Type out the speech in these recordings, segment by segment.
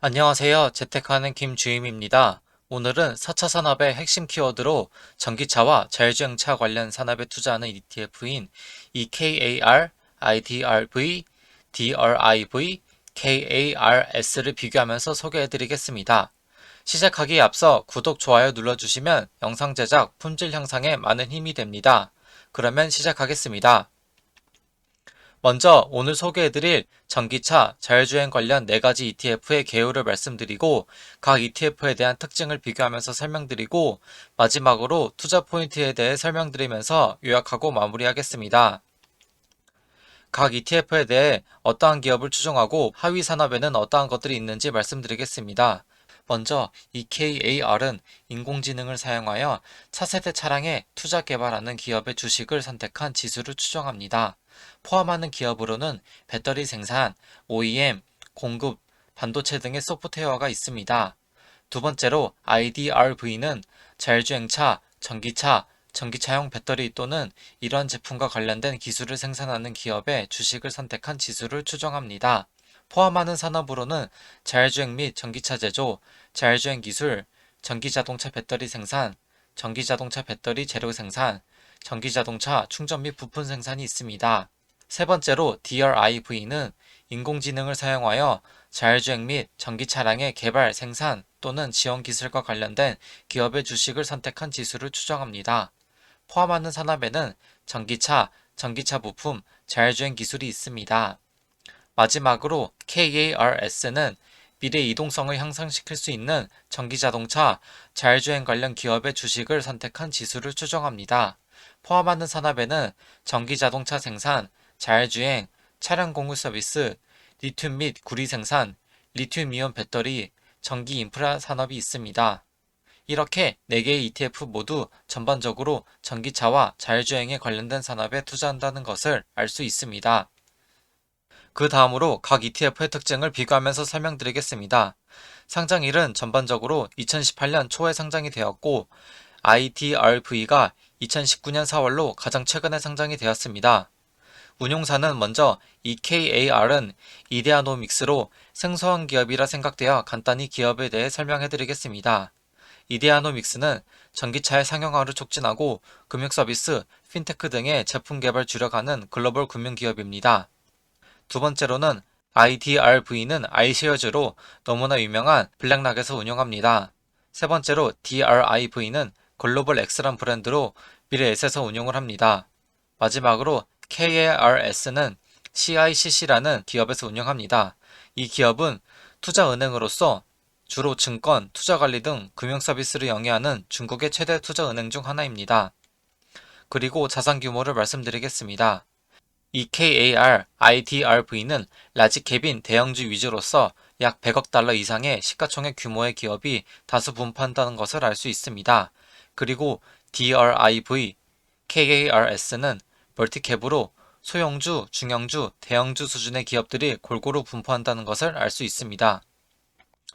안녕하세요. 재테크하는 김주임입니다. 오늘은 4차 산업의 핵심 키워드로 전기차와 자율주행차 관련 산업에 투자하는 ETF인 EKAR, IDRV, DRIV, KARS를 비교하면서 소개해드리겠습니다. 시작하기에 앞서 구독, 좋아요 눌러주시면 영상 제작, 품질 향상에 많은 힘이 됩니다. 그러면 시작하겠습니다. 먼저 오늘 소개해드릴 전기차, 자율주행 관련 4가지 ETF의 개요를 말씀드리고 각 ETF에 대한 특징을 비교하면서 설명드리고 마지막으로 투자 포인트에 대해 설명드리면서 요약하고 마무리하겠습니다. 각 ETF에 대해 어떠한 기업을 추종하고 하위 산업에는 어떠한 것들이 있는지 말씀드리겠습니다. 먼저 EKAR은 인공지능을 사용하여 차세대 차량에 투자 개발하는 기업의 주식을 선택한 지수를 추정합니다. 포함하는 기업으로는 배터리 생산, OEM, 공급, 반도체 등의 소프트웨어가 있습니다. 두 번째로 IDRV는 자율주행차, 전기차, 전기차용 배터리 또는 이러한 제품과 관련된 기술을 생산하는 기업의 주식을 선택한 지수를 추정합니다. 포함하는 산업으로는 자율주행 및 전기차 제조, 자율주행 기술, 전기자동차 배터리 생산, 전기자동차 배터리 재료 생산, 전기자동차 충전 및 부품 생산이 있습니다. 세 번째로 DRIV는 인공지능을 사용하여 자율주행 및 전기 차량의 개발, 생산 또는 지원 기술과 관련된 기업의 주식을 선택한 지수를 추정합니다. 포함하는 산업에는 전기차, 전기차 부품, 자율주행 기술이 있습니다. 마지막으로 KARS는 미래 이동성을 향상시킬 수 있는 전기자동차, 자율주행 관련 기업의 주식을 선택한 지수를 추정합니다. 포함하는 산업에는 전기자동차 생산, 자율주행, 차량 공유 서비스, 리튬 및 구리 생산, 리튬이온 배터리, 전기 인프라 산업이 있습니다. 이렇게 4개의 ETF 모두 전반적으로 전기차와 자율주행에 관련된 산업에 투자한다는 것을 알 수 있습니다. 그 다음으로 각 ETF의 특징을 비교하면서 설명드리겠습니다. 상장일은 전반적으로 2018년 초에 상장이 되었고 IDRV가 2019년 4월로 가장 최근에 상장이 되었습니다. 운용사는 먼저 EKAR은 이데아노믹스로 생소한 기업이라 생각되어 간단히 기업에 대해 설명해드리겠습니다. 이데아노믹스는 전기차의 상용화를 촉진하고 금융서비스, 핀테크 등의 제품 개발 주력하는 글로벌 금융기업입니다. 두 번째로는 IDRV는 iShares로 너무나 유명한 블랙락에서 운영합니다. 세 번째로 DRIV는 글로벌 엑스란 브랜드로 미래에셋에서 운영을 합니다. 마지막으로 KARS는 CICC라는 기업에서 운영합니다. 이 기업은 투자은행으로서 주로 증권, 투자관리 등 금융서비스를 영위하는 중국의 최대 투자은행 중 하나입니다. 그리고 자산 규모를 말씀드리겠습니다. EKAR, IDRV는 라지캡인 대형주 위주로서 약 100억 달러 이상의 시가총액 규모의 기업이 다수 분포한다는 것을 알 수 있습니다. 그리고 DRIV, KARS는 멀티캡으로 소형주, 중형주, 대형주 수준의 기업들이 골고루 분포한다는 것을 알 수 있습니다.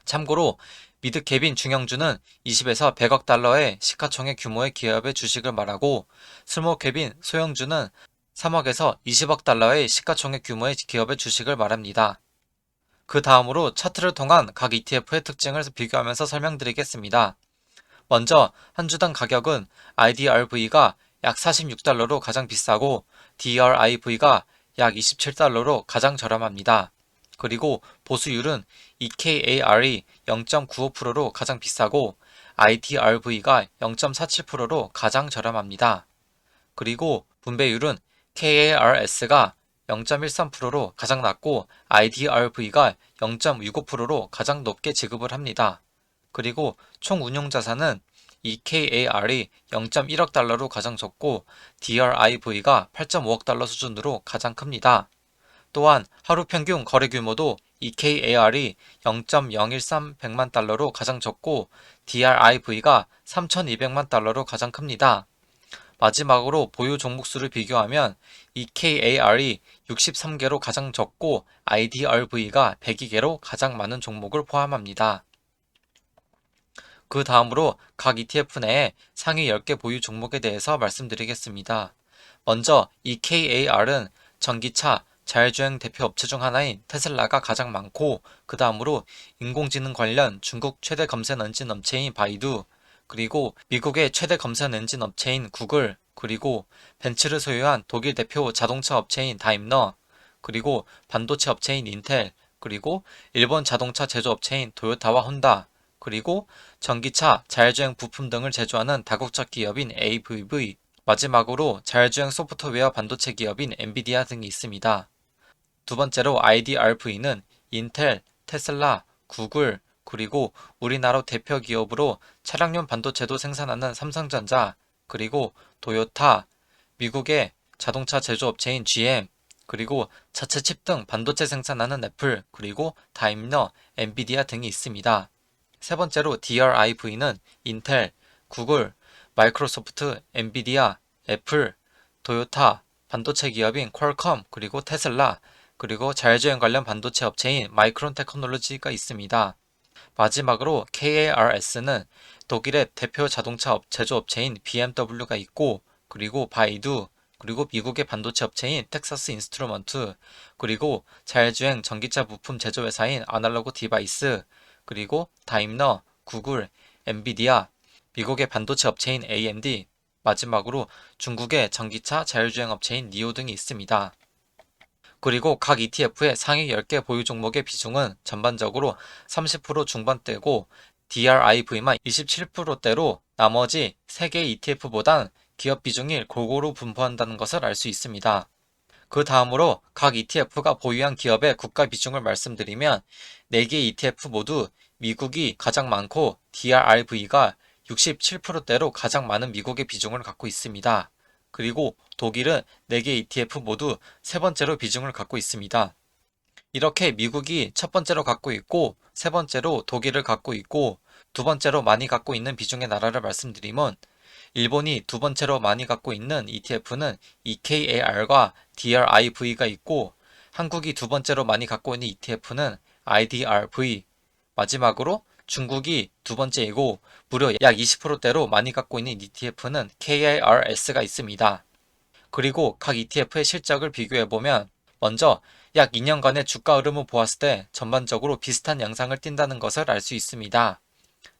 참고로 미드캡인 중형주는 20에서 100억 달러의 시가총액 규모의 기업의 주식을 말하고 스몰캡인 소형주는 3억에서 20억 달러의 시가총액 규모의 기업의 주식을 말합니다. 그 다음으로 차트를 통한 각 ETF의 특징을 비교하면서 설명드리겠습니다. 먼저 한 주당 가격은 IDRV가 약 46달러로 가장 비싸고 DRIV가 약 27달러로 가장 저렴합니다. 그리고 보수율은 EKAR이 0.95%로 가장 비싸고 IDRV가 0.47%로 가장 저렴합니다. 그리고 분배율은 KARS가 0.13%로 가장 낮고 IDRV가 0.65%로 가장 높게 지급을 합니다. 그리고 총 운용 자산은 EKAR이 0.1억 달러로 가장 적고 DRIV가 8.5억 달러 수준으로 가장 큽니다. 또한 하루 평균 거래 규모도 EKAR이 0.013백만 달러로 가장 적고 DRIV가 3,200만 달러로 가장 큽니다. 마지막으로 보유 종목수를 비교하면 EKAR이 63개로 가장 적고 IDRV가 102개로 가장 많은 종목을 포함합니다. 그 다음으로 각 ETF 내에 상위 10개 보유 종목에 대해서 말씀드리겠습니다. 먼저 EKAR은 전기차, 자율주행 대표 업체 중 하나인 테슬라가 가장 많고, 그 다음으로 인공지능 관련 중국 최대 검색 엔진 업체인 바이두, 그리고 미국의 최대 검색 엔진 업체인 구글, 그리고 벤츠를 소유한 독일 대표 자동차 업체인 다임러, 그리고 반도체 업체인 인텔, 그리고 일본 자동차 제조업체인 토요타와 혼다, 그리고 전기차, 자율주행 부품 등을 제조하는 다국적 기업인 ABV, 마지막으로 자율주행 소프트웨어 반도체 기업인 엔비디아 등이 있습니다. 두 번째로 IDRV는 인텔, 테슬라, 구글, 그리고 우리나라 대표 기업으로 차량용 반도체도 생산하는 삼성전자, 그리고 도요타, 미국의 자동차 제조업체인 GM, 그리고 자체 칩 등 반도체 생산하는 애플, 그리고 다임러, 엔비디아 등이 있습니다. 세 번째로 DRIV는 인텔, 구글, 마이크로소프트, 엔비디아, 애플, 도요타, 반도체 기업인 퀄컴, 그리고 테슬라, 그리고 자율주행 관련 반도체 업체인 마이크론 테크놀로지가 있습니다. 마지막으로 KARS는 독일의 대표 자동차 제조업체인 BMW가 있고, 그리고 바이두, 그리고 미국의 반도체 업체인 텍사스 인스트루먼트, 그리고 자율주행 전기차 부품 제조회사인 아날로그 디바이스, 그리고 다임러, 구글, 엔비디아, 미국의 반도체 업체인 AMD, 마지막으로 중국의 전기차 자율주행 업체인 니오 등이 있습니다. 그리고 각 ETF의 상위 10개 보유 종목의 비중은 전반적으로 30% 중반대고 DRIV만 27%대로 나머지 3개 ETF보단 기업 비중이 골고루 분포한다는 것을 알 수 있습니다. 그 다음으로 각 ETF가 보유한 기업의 국가 비중을 말씀드리면 4개 ETF 모두 미국이 가장 많고 DRIV가 67%대로 가장 많은 미국의 비중을 갖고 있습니다. 그리고 독일은 4개 ETF 모두 세 번째로 비중을 갖고 있습니다. 이렇게 미국이 첫 번째로 갖고 있고, 세 번째로 독일을 갖고 있고, 두 번째로 많이 갖고 있는 비중의 나라를 말씀드리면, 일본이 두 번째로 많이 갖고 있는 ETF는 EKAR과 DRIV가 있고, 한국이 두 번째로 많이 갖고 있는 ETF는 IDRV, 마지막으로 중국이 두 번째이고 무려 약 20%대로 많이 갖고 있는 ETF는 KARS가 있습니다. 그리고 각 ETF의 실적을 비교해보면 먼저 약 2년간의 주가 흐름을 보았을 때 전반적으로 비슷한 양상을 띈다는 것을 알 수 있습니다.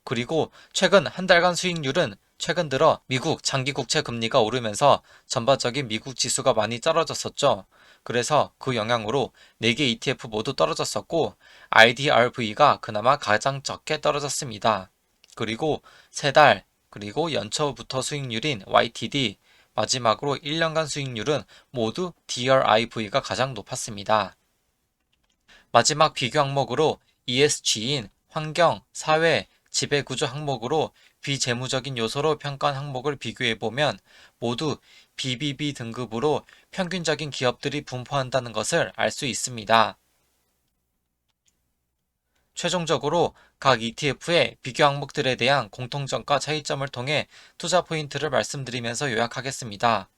그리고 최근 한 달간 수익률은 최근 들어 미국 장기 국채 금리가 오르면서 전반적인 미국 지수가 많이 떨어졌었죠. 그래서 그 영향으로 4개 ETF 모두 떨어졌었고 IDRV가 그나마 가장 적게 떨어졌습니다. 그리고 3달, 그리고 연초부터 수익률인 YTD, 마지막으로 1년간 수익률은 모두 DRIV가 가장 높았습니다. 마지막 비교 항목으로 ESG인 환경, 사회, 지배구조 항목으로 비재무적인 요소로 평가한 항목을 비교해보면 모두 BBB 등급으로 평균적인 기업들이 분포한다는 것을 알 수 있습니다. 최종적으로 각 ETF의 비교 항목들에 대한 공통점과 차이점을 통해 투자 포인트를 말씀드리면서 요약하겠습니다.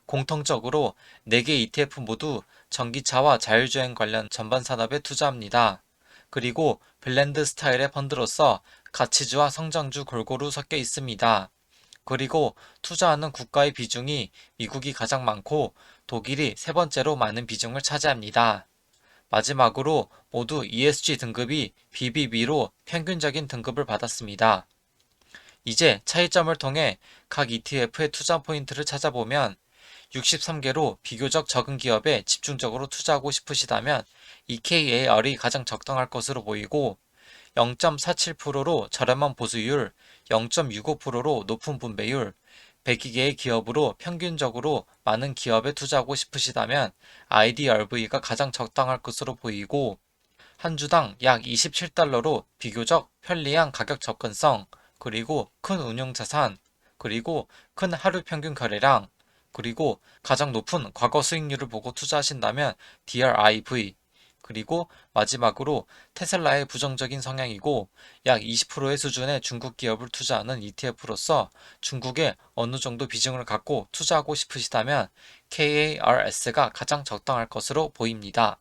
공통적으로 4개 ETF 모두 전기차와 자율주행 관련 전반 산업에 투자합니다. 그리고 블렌드 스타일의 펀드로서 가치주와 성장주 골고루 섞여 있습니다. 그리고 투자하는 국가의 비중이 미국이 가장 많고 독일이 세 번째로 많은 비중을 차지합니다. 마지막으로 모두 ESG 등급이 BBB로 평균적인 등급을 받았습니다. 이제 차이점을 통해 각 ETF의 투자 포인트를 찾아보면 63개로 비교적 적은 기업에 집중적으로 투자하고 싶으시다면 EKAR이 가장 적당할 것으로 보이고 0.47%로 저렴한 보수율, 0.65%로 높은 분배율, 102개의 기업으로 평균적으로 많은 기업에 투자하고 싶으시다면 IDRV가 가장 적당할 것으로 보이고 한 주당 약 27달러로 비교적 편리한 가격 접근성, 그리고 큰 운용자산, 그리고 큰 하루 평균 거래량, 그리고 가장 높은 과거 수익률을 보고 투자하신다면 DRIV, 그리고 마지막으로 테슬라의 부정적인 성향이고 약 20%의 수준의 중국 기업을 투자하는 ETF로서 중국에 어느 정도 비중을 갖고 투자하고 싶으시다면 KARS가 가장 적당할 것으로 보입니다.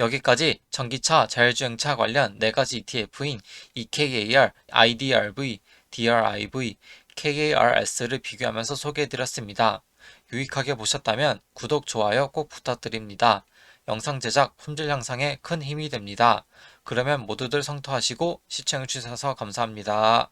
여기까지 전기차, 자율주행차 관련 4가지 ETF인 EKAR, IDRV, DRIV, KARS를 비교하면서 소개해드렸습니다. 유익하게 보셨다면 구독, 좋아요 꼭 부탁드립니다. 영상 제작, 품질 향상에 큰 힘이 됩니다. 그러면 모두들 성토하시고 시청해주셔서 감사합니다.